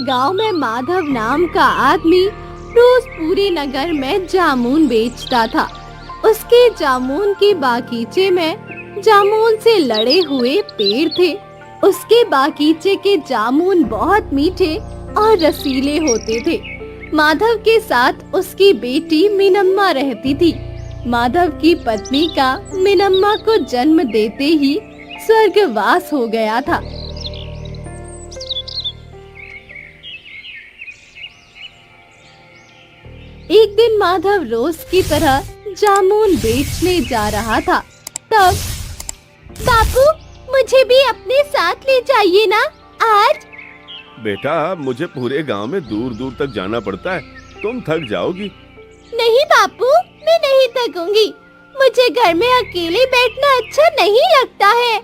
गांव में माधव नाम का आदमी रोज पूरे नगर में जामुन बेचता था। उसके जामुन के बागीचे में जामुन से लड़े हुए पेड़ थे। उसके बागीचे के जामुन बहुत मीठे और रसीले होते थे। माधव के साथ उसकी बेटी मीनम्मा रहती थी। माधव की पत्नी का मीनम्मा को जन्म देते ही स्वर्गवास हो गया था। एक दिन माधव रोज की तरह जामुन बेचने जा रहा था। तब बापू, मुझे भी अपने साथ ले जाइए ना आज। बेटा, मुझे पूरे गांव में दूर दूर तक जाना पड़ता है, तुम थक जाओगी। नहीं बापू, मैं नहीं थकूंगी। मुझे घर में अकेले बैठना अच्छा नहीं लगता है।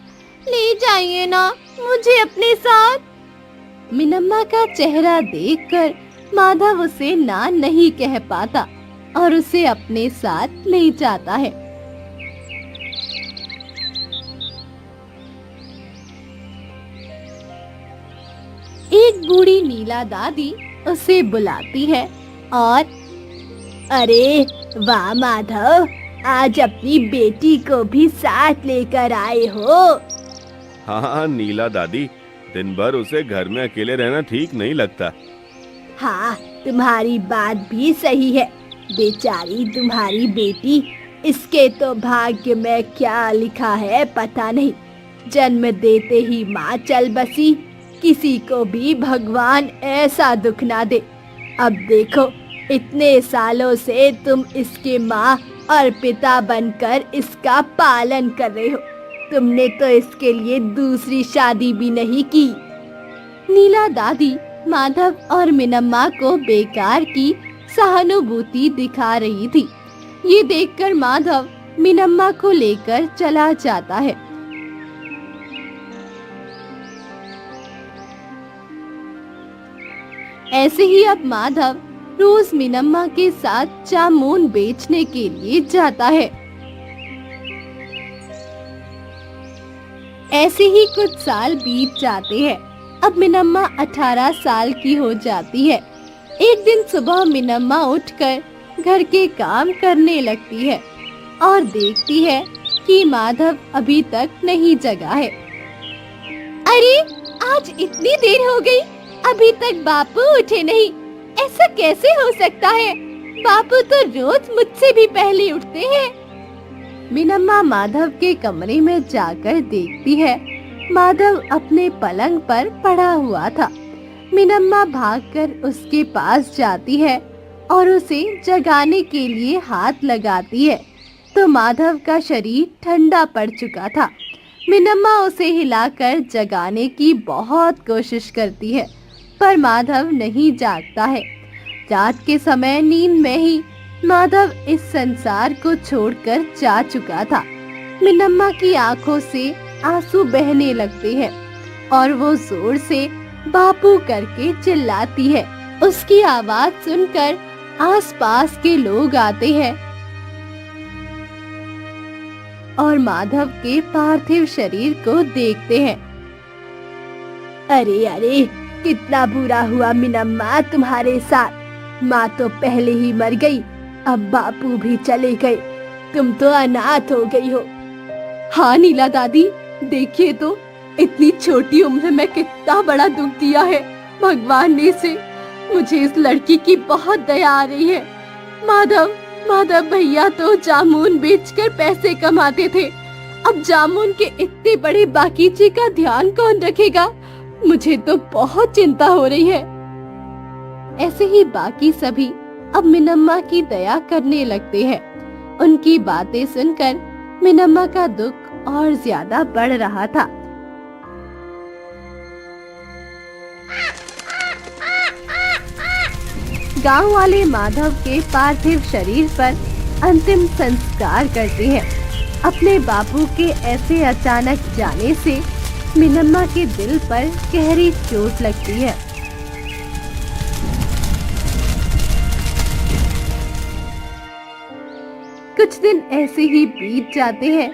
ले जाइए ना मुझे अपने साथ। मीनम्मा का चेहरा देखकर माधव उसे ना नहीं कह पाता और उसे अपने साथ ले जाता है। एक बूढ़ी नीला दादी उसे बुलाती है और अरे वाह माधव, आज अपनी बेटी को भी साथ लेकर आए हो। हाँ नीला दादी, दिन भर उसे घर में अकेले रहना ठीक नहीं लगता। हाँ, तुम्हारी बात भी सही है। बेचारी तुम्हारी बेटी, इसके तो भाग्य में क्या लिखा है पता नहीं। जन्म देते ही माँ चल बसी। किसी को भी भगवान ऐसा दुख ना दे। अब देखो, इतने सालों से तुम इसके माँ और पिता बनकर इसका पालन कर रहे हो। तुमने तो इसके लिए दूसरी शादी भी नहीं की। नीला दादी माधव और मीनम्मा को बेकार की सहानुभूति दिखा रही थी। ये देखकर माधव मीनम्मा को लेकर चला जाता है। ऐसे ही अब माधव रोज मीनम्मा के साथ जामुन बेचने के लिए जाता है। ऐसे ही कुछ साल बीत जाते हैं। अब मीनम्मा 18 साल की हो जाती है। एक दिन सुबह मीनम्मा उठकर घर के काम करने लगती है और देखती है कि माधव अभी तक नहीं जगा है। अरे, आज इतनी देर हो गई, अभी तक बापू उठे नहीं। ऐसा कैसे हो सकता है? बापू तो रोज मुझसे भी पहले उठते हैं। मीनम्मा माधव के कमरे में जाकर देखती है माधव अपने पलंग पर पड़ा हुआ था। मीनम्मा भागकर उसके पास जाती है और उसे जगाने के लिए हाथ लगाती है, तो माधव का शरीर ठंडा पड़ चुका था। मीनम्मा उसे हिलाकर जगाने की बहुत कोशिश करती है, पर माधव नहीं जागता है। रात के समय नींद में ही माधव इस संसार को छोड़कर जा चुका था। मीनम्मा की आंखों से आंसू बहने लगते हैं और वो जोर से बापू करके चिल्लाती है। उसकी आवाज सुनकर आसपास के लोग आते हैं और माधव के पार्थिव शरीर को देखते हैं। अरे अरे, कितना बुरा हुआ मीनम्मा तुम्हारे साथ। माँ तो पहले ही मर गई, अब बापू भी चले गए। तुम तो अनाथ हो गई हो। हाँ नीला दादी, देखिए तो, इतनी छोटी उम्र में कितना बड़ा दुख दिया है भगवान ने इसे। मुझे इस लड़की की बहुत दया आ रही है। माधव भैया तो जामुन बेचकर पैसे कमाते थे। अब जामुन के इतने बड़े बागीचे का ध्यान कौन रखेगा? मुझे तो बहुत चिंता हो रही है। ऐसे ही बाकी सभी अब मीनम्मा की दया करने लगते हैं। उनकी बातें सुनकर मीनम्मा का दुख और ज्यादा बढ़ रहा था। गांव वाले माधव के पार्थिव शरीर पर अंतिम संस्कार करते हैं। अपने बापू के ऐसे अचानक जाने से मीनम्मा के दिल पर गहरी चोट लगती है। कुछ दिन ऐसे ही बीत जाते हैं।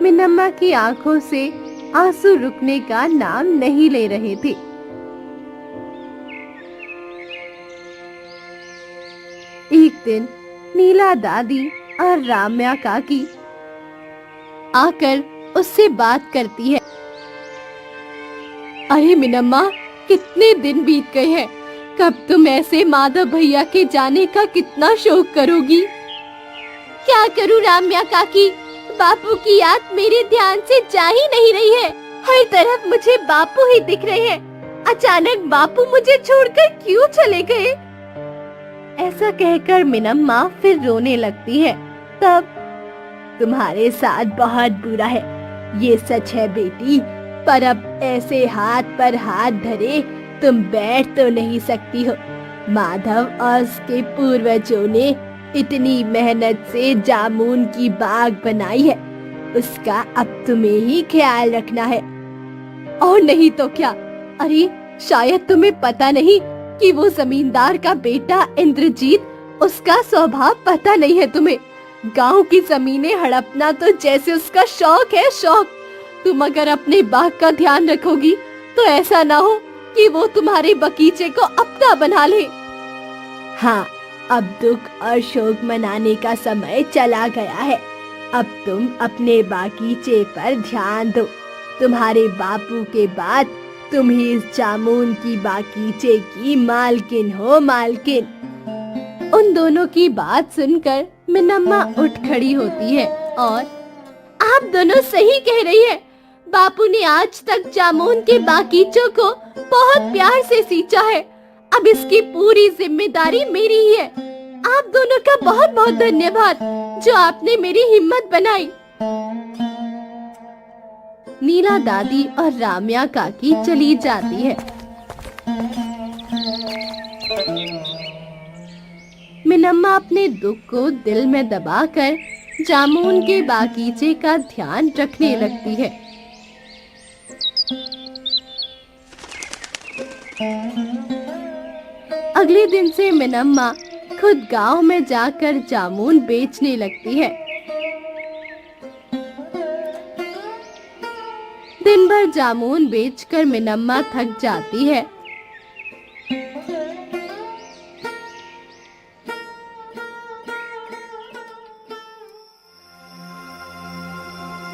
मीनम्मा की आंखों से आंसू रुकने का नाम नहीं ले रहे थे। दिन नीला दादी और राम्या काकी आकर उससे बात करती है। अरे मिनम्मा, कितने दिन बीत गए हैं, कब तुम ऐसे माधव भैया के जाने का कितना शौक करोगी? क्या करूं राम्या काकी, बापू की याद मेरे ध्यान से जा ही नहीं रही है। हर तरफ मुझे बापू ही दिख रहे हैं। अचानक बापू मुझे छोड़कर क्यों चले गए? ऐसा कहकर मिनम्मा फिर रोने लगती है। तब तुम्हारे साथ बहुत बुरा है, ये सच है बेटी, पर अब ऐसे हाथ पर हाथ धरे तुम बैठ तो नहीं सकती हो। माधव और उसके पूर्वजों ने इतनी मेहनत से जामुन की बाग बनाई है, उसका अब तुम्हें ही ख्याल रखना है। और नहीं तो क्या। अरे शायद तुम्हें पता नहीं कि वो जमींदार का बेटा इंद्रजीत, उसका स्वभाव पता नहीं है तुम्हें। गांव की जमीनें हड़पना तो जैसे उसका शौक है शौक। तुम अगर अपने बाग का ध्यान रखोगी तो ऐसा ना हो कि वो तुम्हारे बगीचे को अपना बना ले। हाँ, अब दुख और शोक मनाने का समय चला गया है। अब तुम अपने बगीचे पर ध्यान दो। तुम्हारे बापू के बाद तुम ही इस जामुन की बगीचे की मालकिन हो, मालकिन। उन दोनों की बात सुनकर मिनम्मा उठ खड़ी होती है और आप दोनों सही कह रही है। बापू ने आज तक जामुन के बगीचों को बहुत प्यार से सींचा है। अब इसकी पूरी जिम्मेदारी मेरी ही है। आप दोनों का बहुत बहुत धन्यवाद जो आपने मेरी हिम्मत बनाई। नीला दादी और राम्या काकी चली जाती है। मिनम्मा अपने दुख को दिल में दबाकर जामुन के बगीचे का ध्यान रखने लगती है। अगले दिन से मिनम्मा खुद गांव में जाकर जामुन बेचने लगती है। दिन भर जामुन बेचकर मिनम्मा थक जाती है।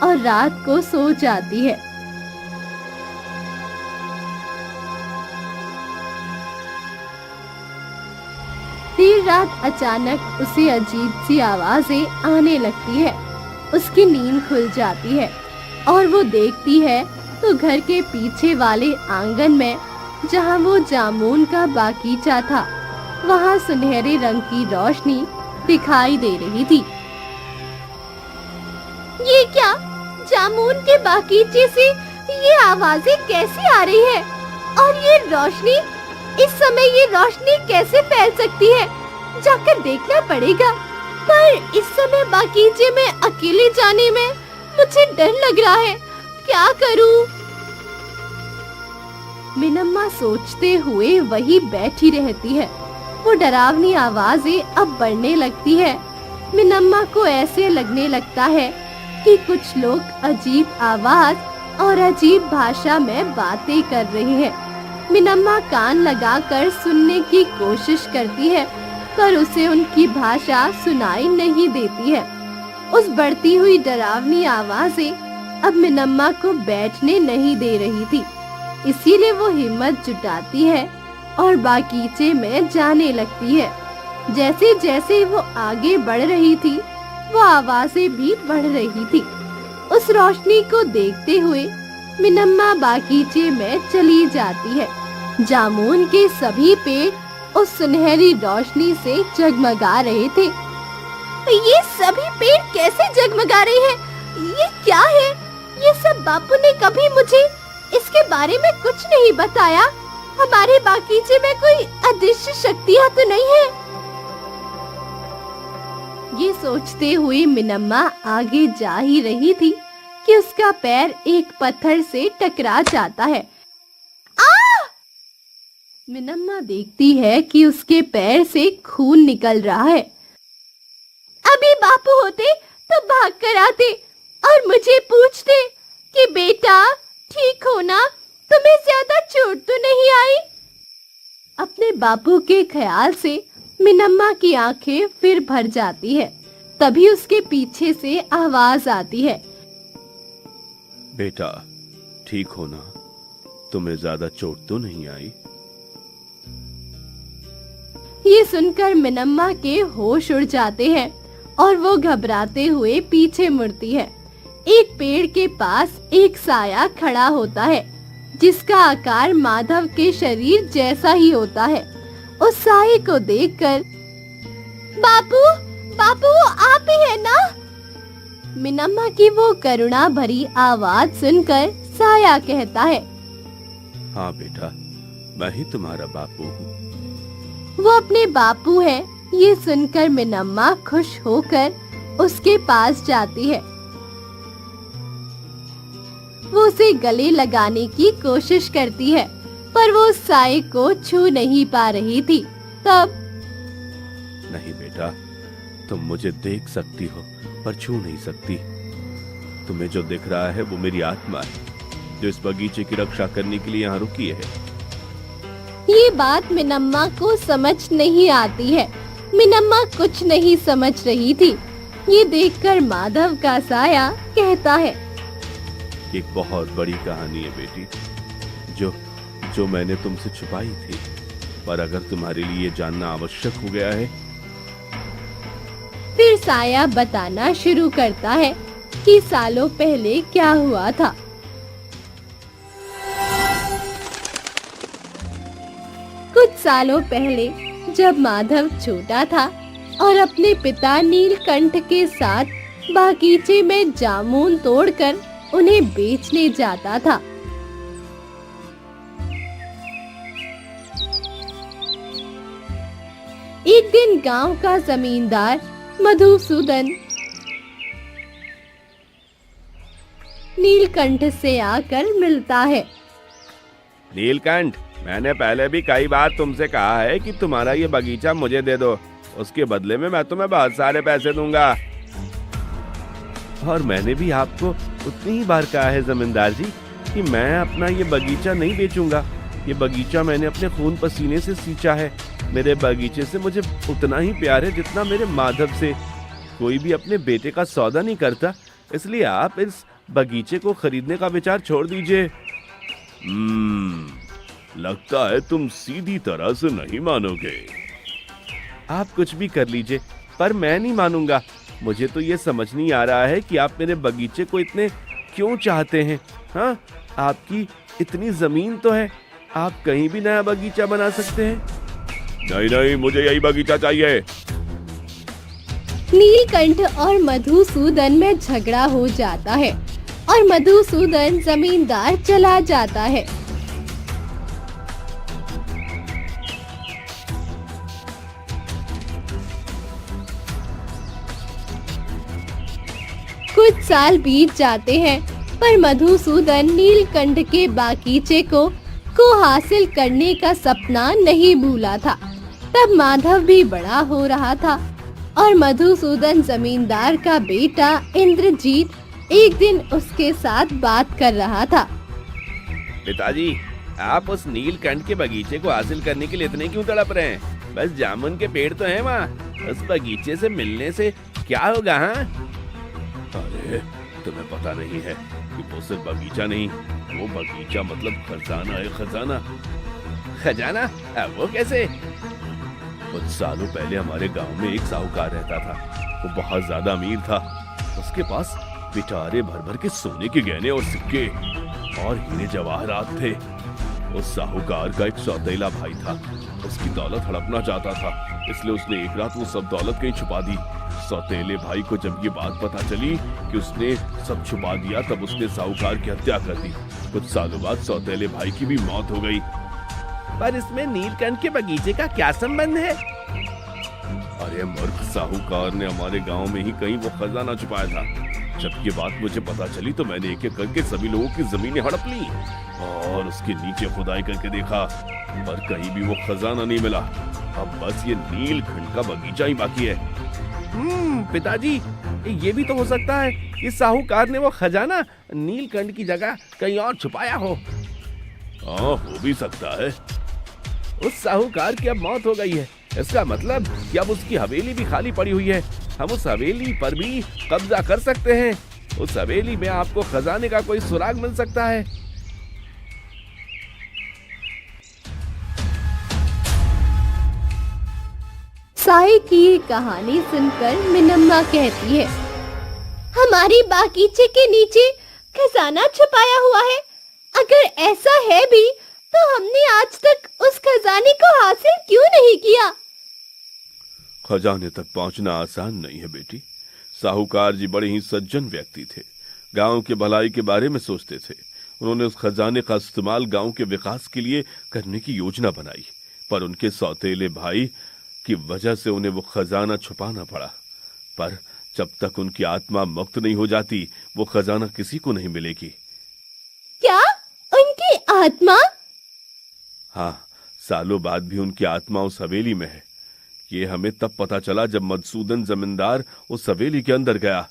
और रात को सो जाती है। देर रात अचानक उसे अजीब सी आवाजें आने लगती है। उसकी नींद खुल जाती है और वो देखती है तो घर के पीछे वाले आंगन में, जहाँ वो जामुन का बगीचा था, वहाँ सुनहरे रंग की रोशनी दिखाई दे रही थी। ये क्या? जामुन के बगीचे से ये आवाजें कैसे आ रही है? और ये रोशनी, इस समय ये रोशनी कैसे फैल सकती है? जाकर देखना पड़ेगा। पर इस समय बगीचे में अकेले जाने में मुझे डर लग रहा है। क्या करूं? मिनम्मा सोचते हुए वही बैठी रहती है। वो डरावनी आवाजें अब बढ़ने लगती है। मिनम्मा को ऐसे लगने लगता है कि कुछ लोग अजीब आवाज और अजीब भाषा में बातें कर रहे हैं। मिनम्मा कान लगाकर सुनने की कोशिश करती है, पर उसे उनकी भाषा सुनाई नहीं देती है। उस बढ़ती हुई डरावनी आवाजें अब मिनम्मा को बैठने नहीं दे रही थी। इसीलिए वो हिम्मत जुटाती है और बगीचे में जाने लगती है। जैसे जैसे वो आगे बढ़ रही थी, वो आवाजें भी बढ़ रही थी। उस रोशनी को देखते हुए मिनम्मा बगीचे में चली जाती है। जामुन के सभी पेड़ उस सुनहरी रोशनी से जगमगा रहे थे। ये सभी पेड़ कैसे जगमगा रहे हैं? ये क्या है? ये सब बापू ने कभी मुझे इसके बारे में कुछ नहीं बताया। हमारे बगीचे में कोई अदृश्य शक्तियां तो नहीं है? ये सोचते हुए मिनम्मा आगे जा ही रही थी कि उसका पैर एक पत्थर से टकरा जाता है। मिनम्मा देखती है कि उसके पैर से खून निकल रहा है। अभी बापू होते तो भाग कर आते और मुझे पूछते कि बेटा ठीक हो ना, तुम्हें ज्यादा चोट तो नहीं आई? अपने बापू के ख्याल से मिनम्मा की आंखें फिर भर जाती है। तभी उसके पीछे से आवाज आती है। बेटा, ठीक हो ना? तुम्हें ज्यादा चोट तो नहीं आई? ये सुनकर मिनम्मा के होश उड़ जाते हैं और वो घबराते हुए पीछे मुड़ती है। एक पेड़ के पास एक साया खड़ा होता है जिसका आकार माधव के शरीर जैसा ही होता है। उस साये को देखकर, बापू, बापू आप ही है ना? मिनम्मा की वो करुणा भरी आवाज सुनकर साया कहता है, हाँ बेटा, मैं ही तुम्हारा बापू हूँ। वो अपने बापू है ये सुनकर मिनम्मा खुश होकर उसके पास जाती है। वो उसे गले लगाने की कोशिश करती है पर वो उस साये को छू नहीं पा रही थी। तब, नहीं बेटा, तुम मुझे देख सकती हो पर छू नहीं सकती। तुम्हें जो दिख रहा है वो मेरी आत्मा है जो इस बगीचे की रक्षा करने के लिए यहाँ रुकी है। ये बात मिनम्मा को समझ नहीं आती है। मिनम्मा कुछ नहीं समझ रही थी। ये देखकर माधव का साया कहता है, एक बहुत बड़ी कहानी है बेटी, जो मैंने तुमसे छुपाई थी, पर अगर तुम्हारे लिए जानना आवश्यक हो गया है। फिर साया बताना शुरू करता है कि सालों पहले क्या हुआ था। कुछ सालों पहले जब माधव छोटा था और अपने पिता नीलकंठ के साथ बागीचे में जामुन तोड़कर उन्हें बेचने जाता था। एक दिन गांव का जमींदार मधुसूदन नीलकंठ से आकर मिलता है। नीलकंठ, मैंने पहले भी कई बार तुमसे कहा है कि तुम्हारा ये बगीचा मुझे दे दो, उसके बदले में मैं तुम्हें बहुत सारे पैसे दूंगा। और मैंने भी आपको उतनी ही बार कहा है जमींदार जी कि मैं अपना ये बगीचा नहीं बेचूंगा। ये बगीचा मैंने अपने खून पसीने से सींचा है। मेरे बगीचे से मुझे उतना ही प्यार है जितना मेरे माधव से। कोई भी अपने बेटे का सौदा नहीं करता, इसलिए आप इस बगीचे को खरीदने का विचार छोड़ दीजिए। लगता है तुम सीधी तरह से नहीं मानोगे। आप कुछ भी कर लीजिए पर मैं नहीं मानूंगा। मुझे तो ये समझ नहीं आ रहा है कि आप मेरे बगीचे को इतने क्यों चाहते हैं। हाँ, आपकी इतनी जमीन तो है, आप कहीं भी नया बगीचा बना सकते हैं। नहीं नहीं, मुझे यही बगीचा चाहिए। नीलकंठ और मधुसूदन में झगड़ा हो जाता है और मधुसूदन जमींदार चला जाता है। कुछ साल बीत जाते हैं पर मधुसूदन नीलकंठ के बागीचे को हासिल करने का सपना नहीं भूला था। तब माधव भी बड़ा हो रहा था और मधुसूदन जमींदार का बेटा इंद्रजीत एक दिन उसके साथ बात कर रहा था। पिताजी, आप उस नीलकंठ के बगीचे को हासिल करने के लिए इतने क्यों तड़प रहे हैं? बस जामुन के पेड़ तो हैं वहाँ, उस बगीचे से मिलने से क्या होगा? हाँ, अरे तुम्हें पता नहीं है कि वो सिर्फ बगीचा नहीं, वो बगीचा मतलब खजाना है। खजाना? खजाना? वो कैसे? कुछ सालों पहले हमारे गांव में एक साहूकार रहता था। वो बहुत ज्यादा अमीर था। उसके पास पिटारे भर भर के सोने के गहने और सिक्के और हीरे जवाहरात थे। उस साहूकार का एक सौतेला भाई था। उसकी दौलत हड़पना चाहता था, इसलिए उसने एक रात वो सब दौलत कहीं छुपा दी। सौतेले भाई को जब ये बात पता चली कि उसने सब छुपा दिया, तब उसने साहूकार की हत्या कर दी। कुछ सालों बाद सौतेले भाई की भी मौत हो गई। पर इसमें नीलकंठ के बगीचे का क्या संबंध है? अरे मूर्ख, साहूकार ने हमारे गांव में ही कहीं वो खजाना छुपाया था। जब ये बात मुझे पता चली तो मैंने एक एक करके सभी लोगों की जमीनें हड़प ली और उसके नीचे खुदाई करके देखा, पर कहीं भी वो खजाना नहीं मिला। अब बस ये नीलकंठ का बगीचा ही बाकी है। पिताजी, ये भी तो हो सकता है कि साहूकार ने वो खजाना नीलकंठ की जगह कहीं और छुपाया हो। हाँ, हो भी सकता है। उस साहूकार की अब मौत हो गई है, इसका मतलब कि अब उसकी हवेली भी खाली पड़ी हुई है। हम उस हवेली पर भी कब्जा कर सकते हैं। उस हवेली में आपको खजाने का कोई सुराग मिल सकता है। साई की ये कहानी सुनकर मिनम्मा कहती है, हमारी बागीचे के नीचे खजाना छुपाया हुआ है। अगर ऐसा है भी तो हमने आज तक उस खजाने को हासिल क्यों नहीं किया? खजाने तक पहुंचना आसान नहीं है बेटी। साहूकार जी बड़े ही सज्जन व्यक्ति थे। गांव के भलाई के बारे में सोचते थे। उन्होंने उस खजाने का इस्तेमाल गांव के विकास के लिए करने की योजना बनाई, पर उनके सौतेले भाई की वजह से उन्हें वो खजाना छुपाना पड़ा। पर जब तक उनकी आत्मा मुक्त नहीं हो जाती, वो खजाना किसी को नहीं मिलेगी। क्या? उनकी आत्मा? हाँ, सालों बाद भी उनकी आत्मा उस हवेली में है। ये हमें तब पता चला जब मधुसूदन जमींदार उस हवेली के अंदर गया।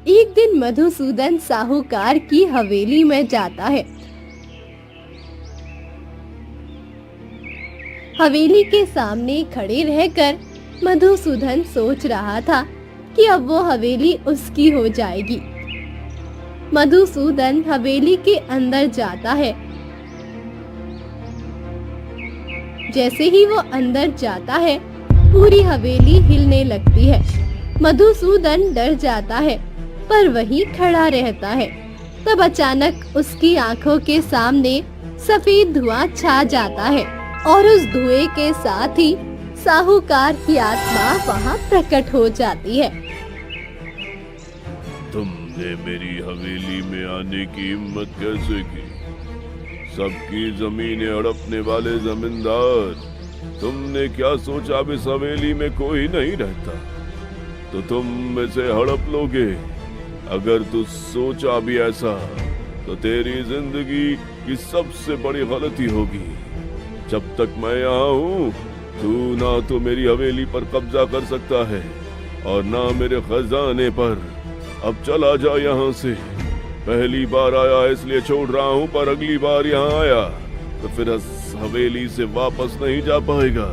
एक दिन मधुसूदन साहूकार की हवेली में जाता है। हवेली के सामने खड़े रहकर मधुसूदन सोच रहा था कि अब वो हवेली उसकी हो जाएगी। मधुसूदन हवेली के अंदर जाता है। जैसे ही वो अंदर जाता है, पूरी हवेली हिलने लगती है। मधुसूदन डर जाता है, पर वहीं खड़ा रहता है। तब अचानक उसकी आंखों के सामने सफेद धुआं छा जाता है और उस धुएं के साथ ही साहूकार की आत्मा वहां प्रकट हो जाती है। तुमने मेरी हवेली में आने की हिम्मत कैसे की? सबकी जमीनें हड़पने वाले जमींदार, तुमने क्या सोचा अब इस हवेली में कोई नहीं रहता तो तुम में से हड़प लोगे? अगर तू सोचा भी ऐसा तो तेरी जिंदगी की सबसे बड़ी गलती होगी। जब तक मैं यहाँ हूँ, तू ना तो मेरी हवेली पर कब्जा कर सकता है और ना मेरे खजाने पर। अब चला जा यहाँ से। पहली बार आया इसलिए छोड़ रहा हूँ, पर अगली बार यहाँ आया तो फिर इस हवेली से वापस नहीं जा पाएगा।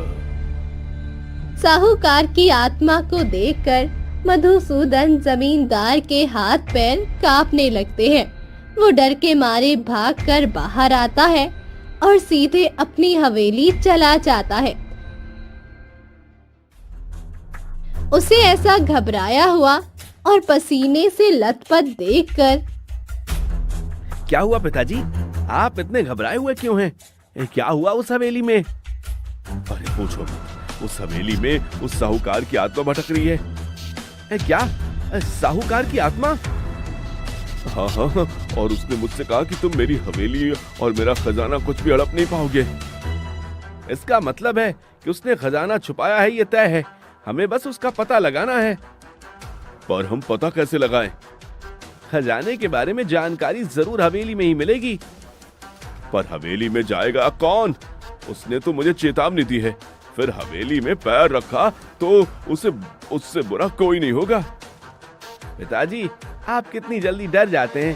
साहूकार की आत्मा को देखकर मधुसूदन जमींदार के हाथ पैर कांपने लगते हैं। वो डर के मारे भागकर बाहर आता है और सीधे अपनी हवेली चला जाता है। उसे ऐसा घबराया हुआ और पसीने से लथपथ देखकर, क्या हुआ पिताजी? आप इतने घबराए हुए क्यों हैं? क्या हुआ उस हवेली में? अरे पूछो मत। उस हवेली में उस साहूकार की आत्मा भटक रही है। क्या? साहूकार की आत्मा? हाँ हाँ हाँ, और उसने मुझसे कहा कि तुम मेरी हवेली और मेरा खजाना कुछ भी हड़प नहीं पाओगे। इसका मतलब है कि उसने खजाना छुपाया है, ये तय है। हमें बस उसका पता लगाना है। पर हम पता कैसे लगाएं? खजाने के बारे में जानकारी जरूर हवेली में ही मिलेगी। पर हवेली में जाएगा कौन? उसने तो मुझे चेतावनी दी है। फिर हवेली में पैर रखा तो उससे बुरा कोई नहीं होगा। पिताजी, आप कितनी जल्दी डर जाते हैं।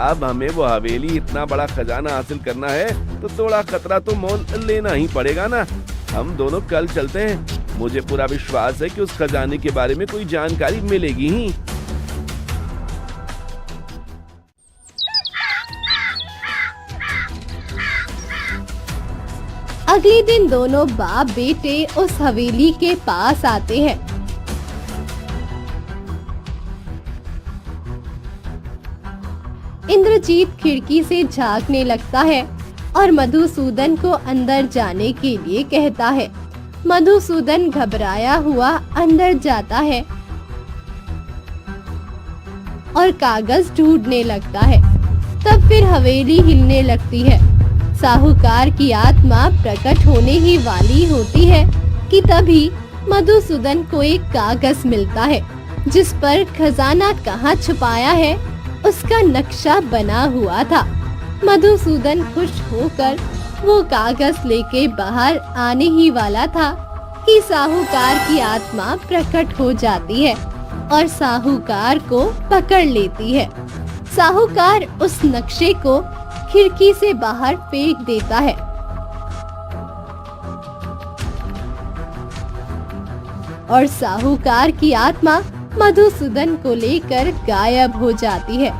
अब हमें वो हवेली, इतना बड़ा खजाना हासिल करना है तो थोड़ा खतरा तो मोल लेना ही पड़ेगा ना। हम दोनों कल चलते हैं। मुझे पूरा विश्वास है कि उस खजाने के बारे में कोई जानकारी मिलेगी ही। अगले दिन दोनों बाप बेटे उस हवेली के पास आते हैं। इंद्रजीत खिड़की से झांकने लगता है और मधुसूदन को अंदर जाने के लिए कहता है। मधुसूदन घबराया हुआ अंदर जाता है और कागज ढूंढने लगता है। तब फिर हवेली हिलने लगती है। साहूकार की आत्मा प्रकट होने ही वाली होती है कि तभी मधुसूदन को एक कागज मिलता है जिस पर खजाना कहाँ छुपाया है उसका नक्शा बना हुआ था। मधुसूदन खुश होकर वो कागज लेके बाहर आने ही वाला था कि साहूकार की आत्मा प्रकट हो जाती है और साहूकार को पकड़ लेती है। साहूकार उस नक्शे को खिड़की से बाहर फेंक देता है और साहूकार की आत्मा मधुसूदन को लेकर गायब हो जाती है।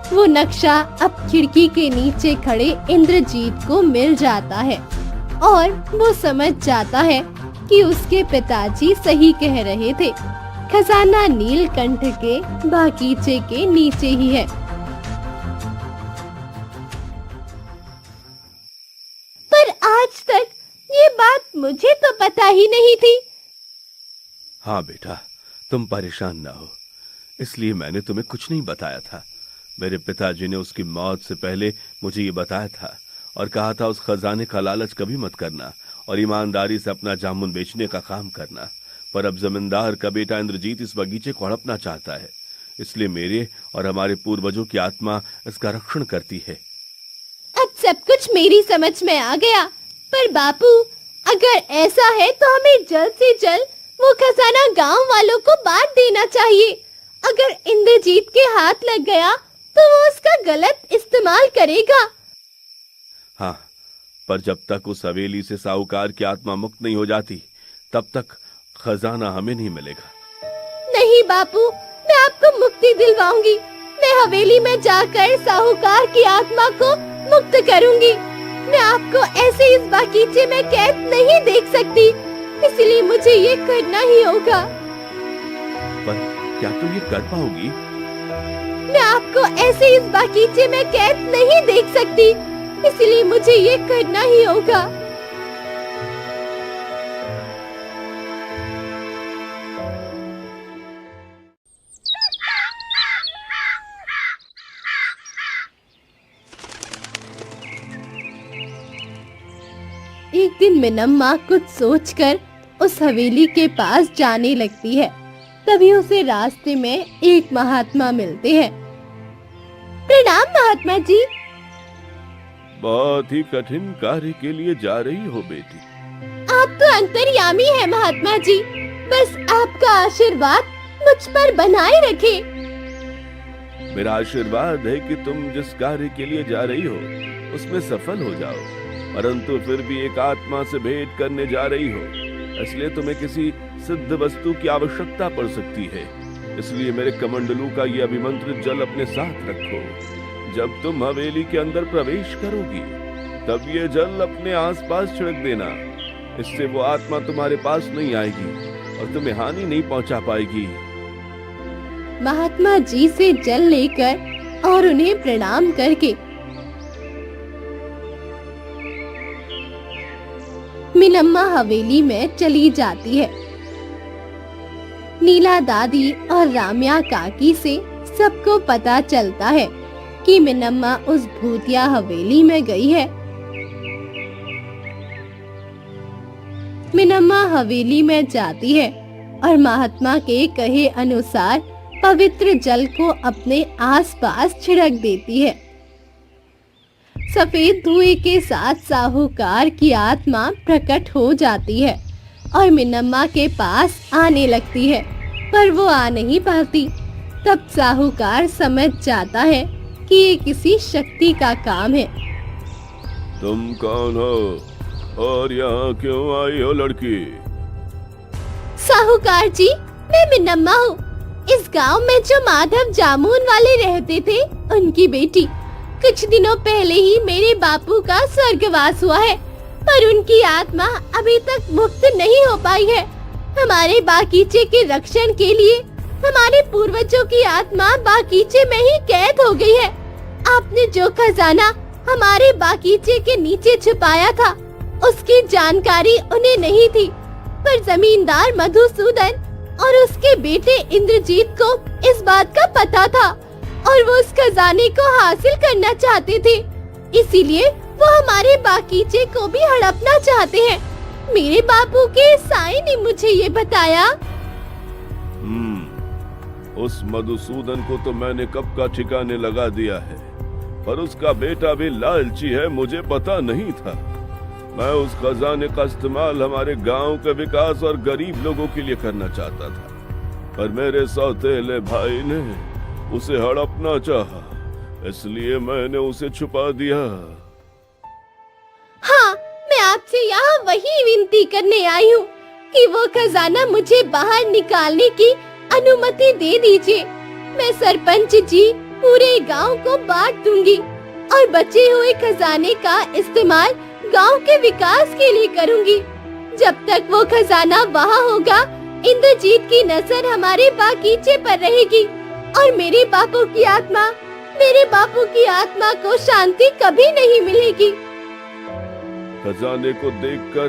वो नक्शा अब खिड़की के नीचे खड़े इंद्रजीत को मिल जाता है और वो समझ जाता है कि उसके पिताजी सही कह रहे थे, खजाना नीलकंठ के बागीचे के नीचे ही है। पर आज तक ये बात मुझे तो पता ही नहीं थी। हाँ बेटा, तुम परेशान ना हो, इसलिए मैंने तुम्हें कुछ नहीं बताया था। मेरे पिताजी ने उसकी मौत से पहले मुझे ये बताया था और कहा था उस खजाने का लालच कभी मत करना और ईमानदारी से अपना जामुन बेचने का काम करना। पर अब जमींदार का बेटा इंद्रजीत इस बगीचे को हड़पना चाहता है, इसलिए मेरे और हमारे पूर्वजों की आत्मा इसका रक्षण करती है। अब सब कुछ मेरी समझ में आ गया। पर बापू, अगर ऐसा है तो हमें जल्द से जल्द वो खजाना गांव वालों को बांट देना चाहिए। अगर इंद्रजीत के हाथ लग गया तो वो उसका गलत इस्तेमाल करेगा। हाँ, पर जब तक उस हवेली से साहूकार की आत्मा मुक्त नहीं हो जाती, तब तक खजाना हमें नहीं मिलेगा। नहीं बापू, मैं आपको मुक्ति दिलवाऊंगी। मैं हवेली में जाकर साहूकार की आत्मा को मुक्त करूंगी। मैं आपको ऐसे इस बागीचे में कैद नहीं देख सकती, इसलिए मुझे ये करना ही होगा। पर क्या तुम ये कर पाओगी? मैं आपको ऐसे इस बागीचे में कैद नहीं देख सकती, इसलिए मुझे ये करना ही होगा। एक दिन मिनम्मा कुछ सोचकर उस हवेली के पास जाने लगती है। तभी उसे रास्ते में एक महात्मा मिलते हैं। प्रणाम महात्मा जी। बहुत ही कठिन कार्य के लिए जा रही हो बेटी। आप तो अंतर्यामी हैं महात्मा जी, बस आपका आशीर्वाद मुझ पर बनाए रखे। मेरा आशीर्वाद है कि तुम जिस कार्य के लिए जा रही हो उसमें सफल हो जाओ, परंतु फिर भी एक आत्मा से भेंट करने जा रही हो, इसलिए तुम्हें किसी सिद्ध वस्तु की आवश्यकता पड़ सकती है। इसलिए मेरे कमंडलू का ये अभिमंत्रित जल अपने साथ रखो। जब तुम हवेली के अंदर प्रवेश करोगी तब ये जल अपने आसपास छिड़क देना। इससे वो आत्मा तुम्हारे पास नहीं आएगी और तुम्हें हानि नहीं पहुंचा पाएगी। महात्मा जी से जल लेकर और उन्हें प्रणाम करके मिनम्मा हवेली में चली जाती है। नीला दादी और राम्या काकी से सबको पता चलता है कि मिनम्मा उस भूतिया हवेली में गई है। मिनम्मा हवेली में जाती है और महात्मा के कहे अनुसार पवित्र जल को अपने आसपास छिड़क देती है। सफेद धुएं के साथ साहूकार की आत्मा प्रकट हो जाती है और मिनम्मा के पास आने लगती है, पर वो आ नहीं पाती। तब साहूकार समझ जाता है कि ये किसी शक्ति का काम है। तुम कौन हो और यहाँ क्यों आई हो लड़की? साहूकार जी, मैं मिनम्मा हूँ। इस गांव में जो माधव जामुन वाले रहते थे, उनकी बेटी। कुछ दिनों पहले ही मेरे बापू का स्वर्गवास हुआ है, पर उनकी आत्मा अभी तक मुक्त नहीं हो पाई है। हमारे बागीचे के रक्षण के लिए हमारे पूर्वजों की आत्मा बागीचे में ही कैद हो गई है। आपने जो खजाना हमारे बागीचे के नीचे छुपाया था, उसकी जानकारी उन्हें नहीं थी, पर जमींदार मधुसूदन और उसके बेटे इंद्रजीत को इस बात का पता था और वो उस खजाने को हासिल करना चाहते थे। इसीलिए वो हमारे बागीचे को भी हड़पना चाहते हैं। मेरे बापू के साईं ने मुझे ये बताया। उस मधुसूदन को तो मैंने कब का ठिकाने लगा दिया है, पर उसका बेटा भी लालची है, मुझे पता नहीं था। मैं उस खजाने का इस्तेमाल हमारे गांव के विकास और गरीब लोगों के लिए करना चाहता था, पर मेरे सौतेले भाई ने उसे हड़पना चाहा, इसलिए मैंने उसे छुपा दिया। हाँ, मैं आपसे यहाँ वही विनती करने आई हूँ कि वो खजाना मुझे बाहर निकालने की अनुमति दे दीजिए। मैं सरपंच जी पूरे गांव को बांट दूंगी और बचे हुए खजाने का इस्तेमाल गांव के विकास के लिए करूंगी। जब तक वो खजाना वहाँ होगा, इंद्रजीत की नजर हमारे बागीचे पर रहेगी और मेरे बापू की आत्मा को शांति कभी नहीं मिलेगी। खजाने को देखकर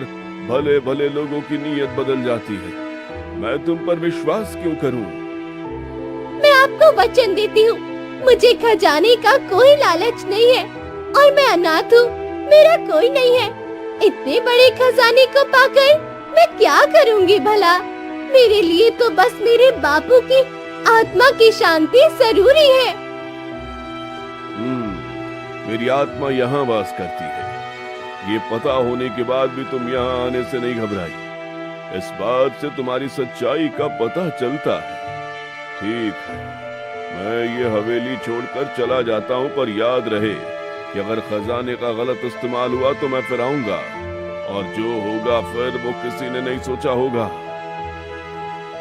भले भले लोगों की नीयत बदल जाती है। मैं तुम पर विश्वास क्यों करूं? मैं आपको वचन देती हूँ, मुझे खजाने का कोई लालच नहीं है और मैं अनाथ हूँ, मेरा कोई नहीं है। इतने बड़े खजाने को पाकर मैं क्या करूँगी भला? मेरे लिए तो बस मेरे बापू की आत्मा की शांति जरूरी है। मेरी आत्मा यहाँ वास करती है। ये पता होने के बाद भी तुम यहाँ आने से नहीं घबराई। इस बात से तुम्हारी सच्चाई का पता चलता है। ठीक है, मैं ये हवेली छोड़कर चला जाता हूँ, पर याद रहे कि अगर खजाने का गलत इस्तेमाल हुआ तो मैं फिर आऊंगा, और जो होगा फिर वो किसी ने नहीं सोचा होगा।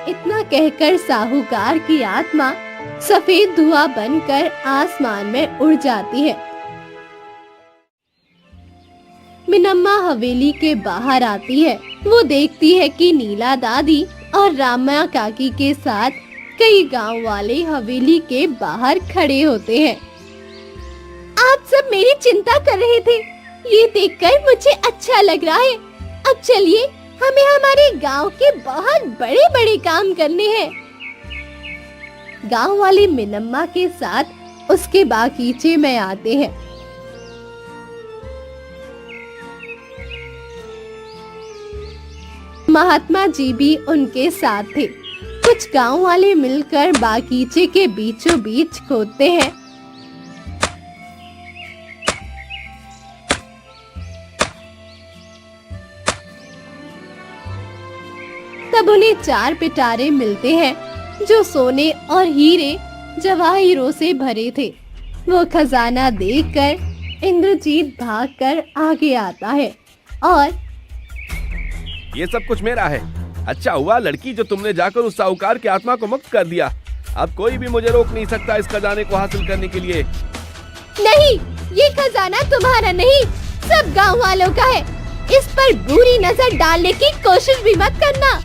इतना कहकर साहूकार की आत्मा सफेद धुआं बनकर आसमान में उड़ जाती है। मिनम्मा हवेली के बाहर आती है। वो देखती है कि नीला दादी और रामा काकी के साथ कई गांव वाले हवेली के बाहर खड़े होते हैं। आप सब मेरी चिंता कर रहे थे, ये देखकर मुझे अच्छा लग रहा है। अब चलिए, हमें हमारे गांव के बहुत बड़े-बड़े काम करने हैं। गांव वाले मिनम्मा के साथ उसके बागीचे में आते हैं। महात्मा जी भी उनके साथ थे। कुछ गांव वाले मिलकर बागीचे के बीचों बीच खोदते हैं। तब उन्हें 4 पिटारे मिलते हैं जो सोने और हीरे जवाहिरों से भरे थे। वो खजाना देखकर इंद्रजीत भागकर आगे आता है और ये सब कुछ मेरा है। अच्छा हुआ लड़की जो तुमने जाकर उस साहूकार की आत्मा को मुक्त कर दिया। अब कोई भी मुझे रोक नहीं सकता इस खजाने को हासिल करने के लिए। नहीं, ये खजाना तुम्हारा नहीं, सब गांव वालों का है। इस पर बुरी नजर डालने की कोशिश भी मत करना।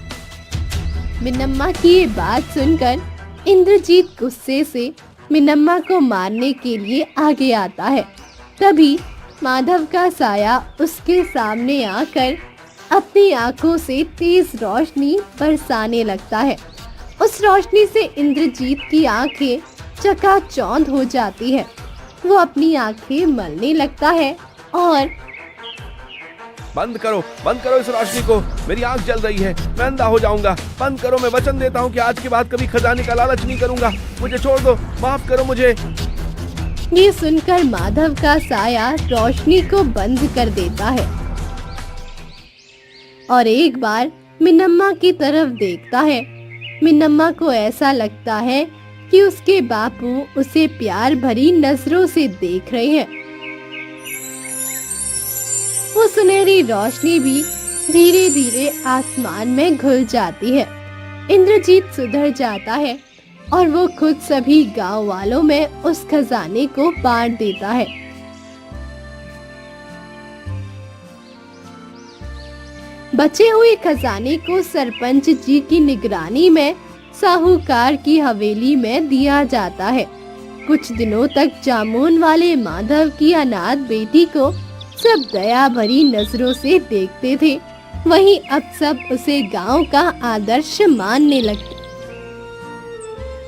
मिनम्मा की ये बात सुनकर इंद्रजीत गुस्से से मिनम्मा को मारने के लिए आगे आता है। तभी माधव का साया उसके सामने आकर अपनी आंखों से तेज रोशनी बरसाने लगता है। उस रोशनी से इंद्रजीत की आंखें चकाचौंध हो जाती है। वो अपनी आंखें मलने लगता है और बंद करो इस रोशनी को, मेरी आंख जल रही है, मैं अंधा हो जाऊंगा। बंद करो, मैं वचन देता हूँ कि आज के बाद कभी खजाने का लालच नहीं करूंगा। मुझे छोड़ दो, माफ करो मुझे। ये सुनकर माधव का साया रोशनी को बंद कर देता है और एक बार मिनम्मा की तरफ देखता है। मिनम्मा को ऐसा लगता है कि उसके बापू उसे प्यार भरी नजरों से देख रहे हैं। वो सुनहरी रोशनी भी धीरे धीरे आसमान में घुल जाती है। इंद्रजीत सुधर जाता है और वो खुद सभी गांव वालों में उस खजाने को बांट देता है। बचे हुए खजाने को सरपंच जी की निगरानी में साहूकार की हवेली में दिया जाता है। कुछ दिनों तक जामुन वाले माधव की अनाथ बेटी को सब दया भरी नजरों से देखते थे। वहीं अब सब उसे गांव का आदर्श मानने लगते।